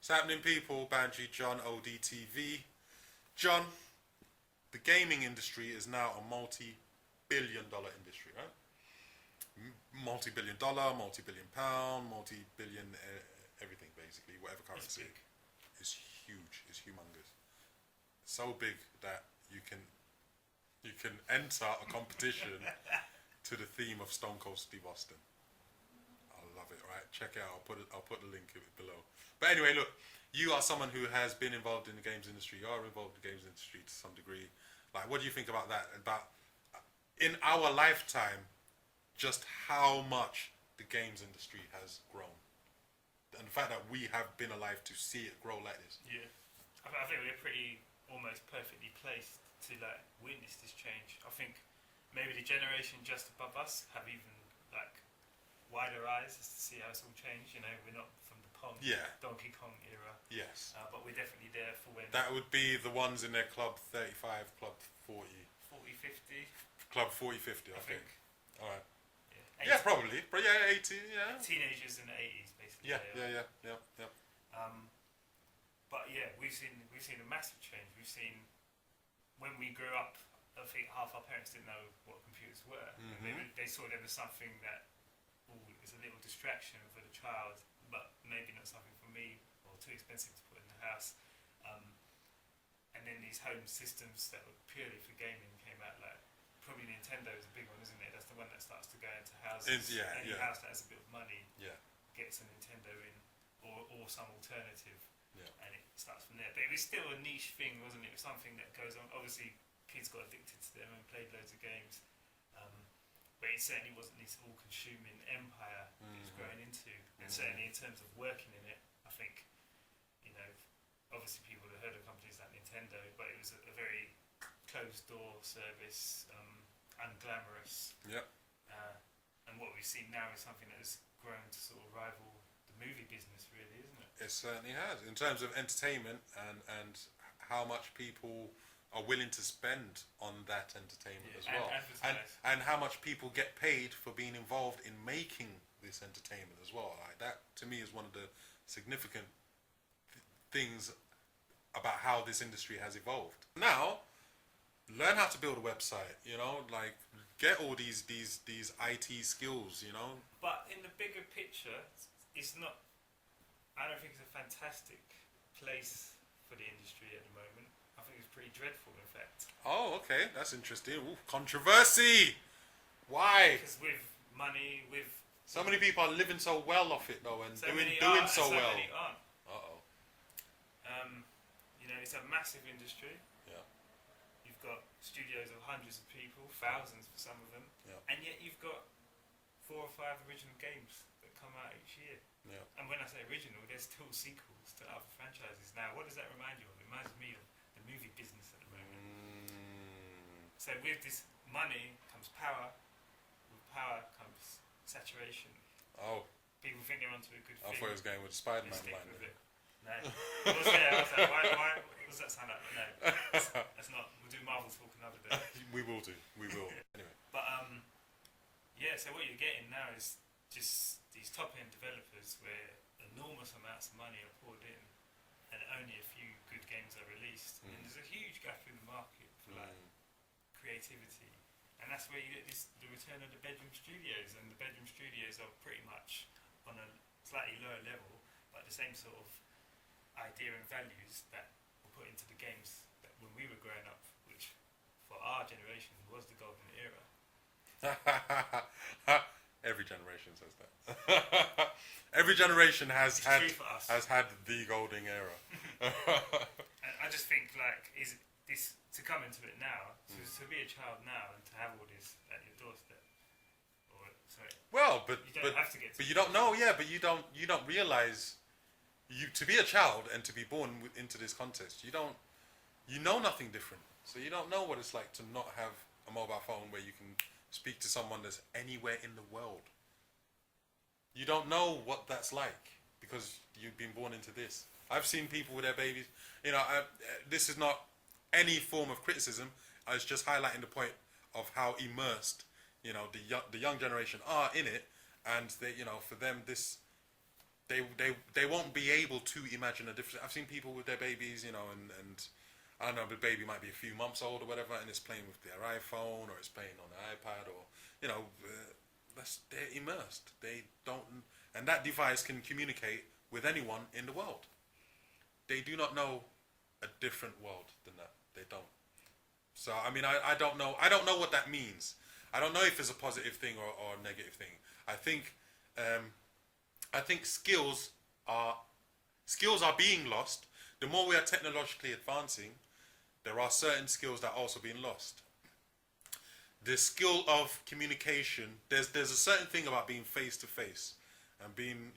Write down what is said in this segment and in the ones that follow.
What's happening, people? Banji, John, ODTV. John, the gaming industry is now a multi-billion-dollar industry, right? Multi-billion dollar, multi-billion pound, multi-billion everything, basically, whatever currency. It's huge. It's humongous. So big that you can enter a competition to the theme of Stone Cold Steve Austin. I love it. Right, check it out. I'll put the link below. But anyway, look, you are someone who has been involved in the games industry. You are involved in the games industry to some degree. Like, what do you think about that? About in our lifetime, just how much the games industry has grown, and the fact that we have been alive to see it grow like this. Yeah, I think we're pretty almost perfectly placed to like witness this change. I think maybe the generation just above us have even like wider eyes as to see how it's all changed. You know, we're not from the Donkey Kong era. Yes. But we're definitely there for when that would be the ones in their Club 35, Club 40, 50. Club 40-50, I think. All right. Yeah, probably. But yeah, 80. Yeah. Teenagers in the 80s, basically. Yeah. But yeah, we've seen a massive change. We've seen when we grew up. I think half our parents didn't know what computers were. Mm-hmm. They saw them as something that is a little distraction for the child, but maybe not something for me, or too expensive to put in the house. And then these home systems that were purely for gaming came out. Like probably Nintendo is a big one, isn't it? That's the one that starts to go into houses. Any house that has a bit of money gets a Nintendo in, or some alternative. And it starts from there. But it was still a niche thing, wasn't it? It was something that goes on. Obviously, kids got addicted to them and played loads of games. But it certainly wasn't this all-consuming empire it was growing into. And certainly in terms of working in it, I think, you know, obviously people have heard of companies like Nintendo, but it was a very closed-door service, unglamorous. Yep. And what we've seen now is something that has grown to sort of rival the movie business, really, isn't it? It certainly has. In terms of entertainment and how much people are willing to spend on that entertainment as well, and how much people get paid for being involved in making this entertainment as well. Like that, to me, is one of the significant things about how this industry has evolved. Now, learn how to build a website. You know, like get all these IT skills. You know. But in the bigger picture, it's not. I don't think it's a fantastic place for the industry at the moment. I think it's pretty dreadful, in fact. Oh, okay, that's interesting. Ooh, controversy. Why? Because with money, with so many people are living so well off it though, and doing so well. Many aren't. You know, it's a massive industry. Yeah. You've got studios of hundreds of people, thousands for some of them, and yet you've got 4 or 5 original games that come out each year. Yeah. And when I say original, there's still sequels to other franchises. Now, what does that remind you of? It reminds me of the movie business at the moment. So with this money comes power. With power comes saturation. Oh. People think they're onto a good thing. I thought it was going with Spider-Man. No. I was there. I was like, why does that sound like? No. That's not. We'll do Marvel talk another day. We will do. We will. Anyway. But yeah. So what you're getting now is just these top-end developers where enormous amounts of money are poured in, and only a few good games are released. And there's a huge gap in the market for like creativity, and that's where you get the return of the bedroom studios. And the bedroom studios are pretty much on a slightly lower level, but the same sort of idea and values that were put into the games that when we were growing up, which for our generation was the golden era. Every generation says that. Every generation has had the golden era. And I just think, like, is this to come into it now, to be a child now and to have all this at your doorstep? Or sorry. Well, but you don't have to get. But you don't know, but you don't realize to be a child and to be born into this context. You know nothing different, so you don't know what it's like to not have a mobile phone where you can speak to someone that's anywhere in the world. You don't know what that's like because you've been born into this. I've seen people with their babies. You know, this is not any form of criticism. I was just highlighting the point of how immersed, you know, the young generation are in it, and they, you know, for them this they won't be able to imagine a difference. I've seen people with their babies, you know, and I don't know, the baby might be a few months old or whatever, and it's playing with their iPhone or it's playing on an iPad or, you know, they're immersed. They don't, and that device can communicate with anyone in the world. They do not know a different world than that. They don't. So I mean, I don't know. I don't know what that means. I don't know if it's a positive thing or a negative thing. I think skills are being lost. The more we are technologically advancing, there are certain skills that are also being lost. The skill of communication. There's a certain thing about being face to face and being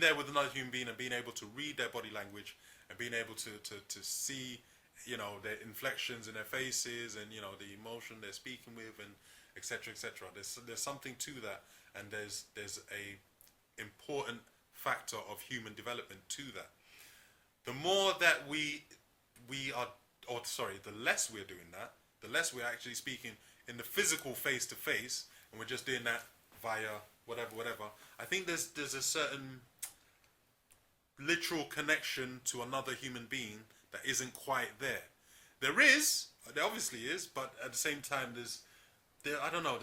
there with another human being and being able to read their body language and being able to see, their inflections in their faces and, the emotion they're speaking with and etc. etc. There's something to that, and there's a important factor of human development to that. The more that the less we're doing that, the less we're actually speaking in the physical face to face, and we're just doing that via whatever. I think there's a certain literal connection to another human being that isn't quite there. There obviously is, but at the same time, I don't know.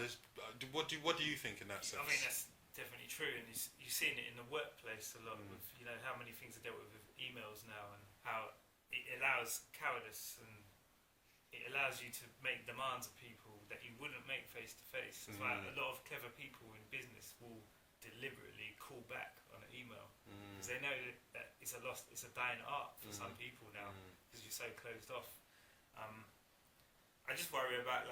What do you think in that sense? I mean, that's definitely true, and you've seen it in the workplace a lot. With how many things are dealt with emails now, and how it allows cowardice, and it allows you to make demands of people that you wouldn't make face to face. It's like a lot of clever people in business will deliberately call back on an email because they know that it's a dying art for some people now because you're so closed off. I just worry about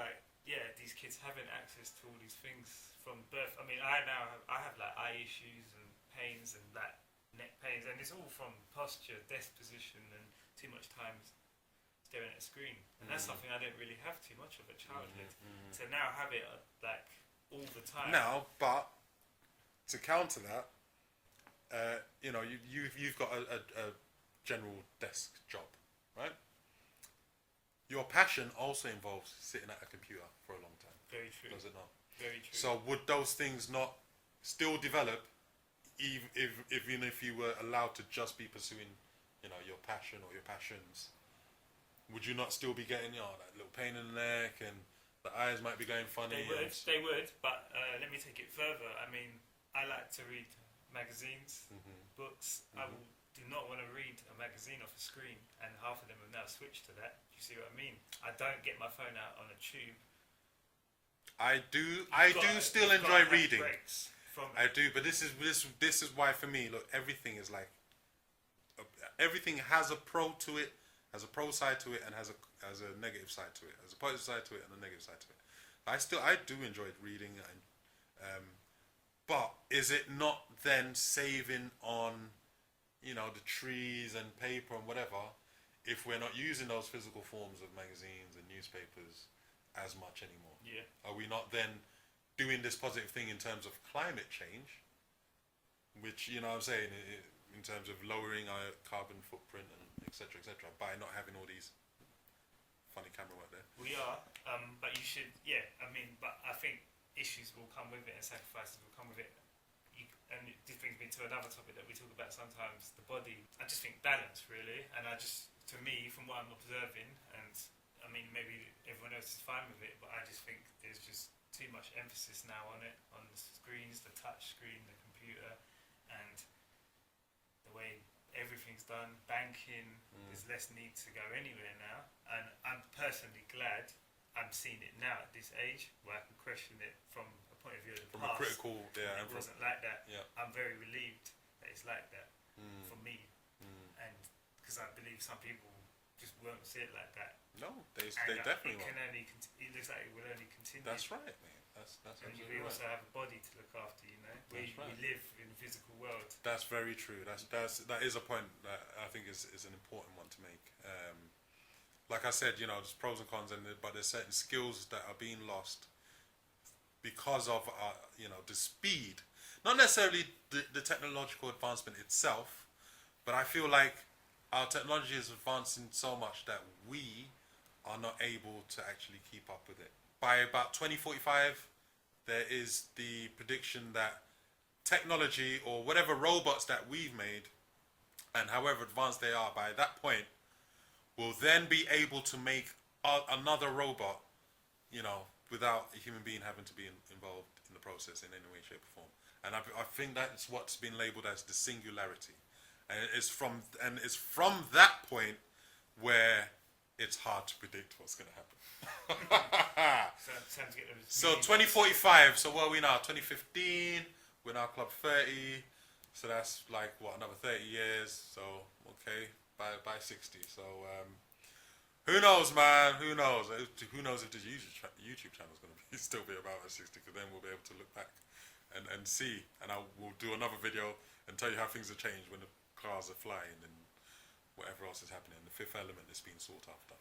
these kids having access to all these things from birth. I mean, I have like eye issues and pains and like neck pains, and it's all from posture, desk position, and too much time staring at a screen. And that's something I didn't really have too much of at childhood. So now I have it like all the time. Now, but to counter that, you've got a general desk job, right? Your passion also involves sitting at a computer for a long time. Very true. Does it not? Very true. So would those things not still develop, even if you were allowed to just be pursuing, your passion or your passions? Would you not still be getting, that little pain in the neck and the eyes might be going funny? They would. But let me take it further. I mean, I like to read magazines, books. I do not want to read a magazine off a screen, and half of them have now switched to that. Do you see what I mean? I don't get my phone out on a tube. I do still enjoy reading. I do, but this is why for me, look, everything is like everything has a pro to it, has a pro side to it, and has a negative side to it, has a positive side to it, and a negative side to it. I do enjoy reading, but is it not then saving on the trees and paper and whatever if we're not using those physical forms of magazines and newspapers as much anymore? Yeah. Are we not then doing this positive thing in terms of climate change, which, I'm saying, in terms of lowering our carbon footprint and et cetera, by not having all these funny camera work there? We are, but you should, but I think issues will come with it and sacrifices will come with it. And this brings me to another topic that we talk about sometimes, the body. I just think balance, really, and to me, from what I'm observing, and I mean, maybe everyone else is fine with it, but I just think there's just too much emphasis now on it, on the screens, the touch screen, the computer, and the way everything's done. Banking, there's less need to go anywhere now, and I'm personally glad I'm seeing it now at this age, where I can question it from a point of view of the from past. A critical, yeah, it wasn't like that. Yeah. I'm very relieved that it's like that for me, and because I believe some people just won't see it like that. No, they definitely won't. It looks like it will only continue. That's right, man. That's and absolutely we right. also have a body to look after. We live in the physical world. That's very true. That is a point that I think is an important one to make. Like I said, there's pros and cons, but there's certain skills that are being lost because of the speed, not necessarily the technological advancement itself, but I feel like our technology is advancing so much that we are not able to actually keep up with it. By about 2045, there is the prediction that technology or whatever robots that we've made, and however advanced they are by that point, will then be able to make another robot, you know, without a human being having to be involved in the process in any way, shape, or form. And I think that's what's been labelled as the singularity, and it's from that point where it's hard to predict what's going to happen. So 2045. So what are we now? 2015. We're now Club 30. So that's like what, another 30 years. So okay, by 60. So who knows, man? Who knows? Who knows if this YouTube channel is going to be still be about at 60? Because then we'll be able to look back and see. And we'll do another video and tell you how things have changed when the cars are flying and whatever else is happening. The fifth element is being sought after.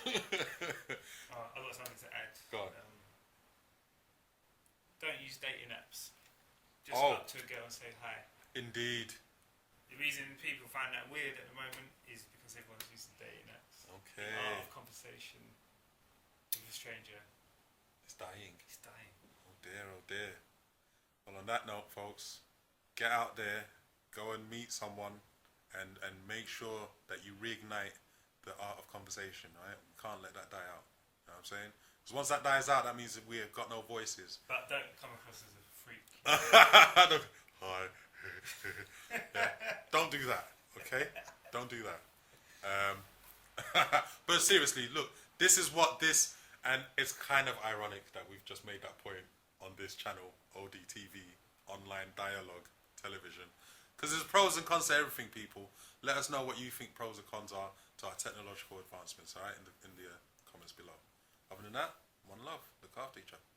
I've got something to add. Go on. Don't use dating apps. Just go up to a girl and say hi. Indeed. The reason people find that weird at the moment is because everyone's using dating apps. Okay. The art of conversation with a stranger. It's dying. It's dying. Oh dear, oh dear. Well, on that note, folks, get out there, go and meet someone, and make sure that you reignite the art of conversation, right? We can't let that die out. You know what I'm saying? Because once that dies out, that means that we have got no voices. But don't come across as a freak. Hi. Yeah. Don't do that, okay? Don't do that. But seriously, look, this is what this, and it's kind of ironic that we've just made that point on this channel, ODTV, online dialogue television. Because there's pros and cons to everything, people. Let us know what you think pros and cons are to our technological advancements, alright, in the comments below. Other than that, one love. Look after each other.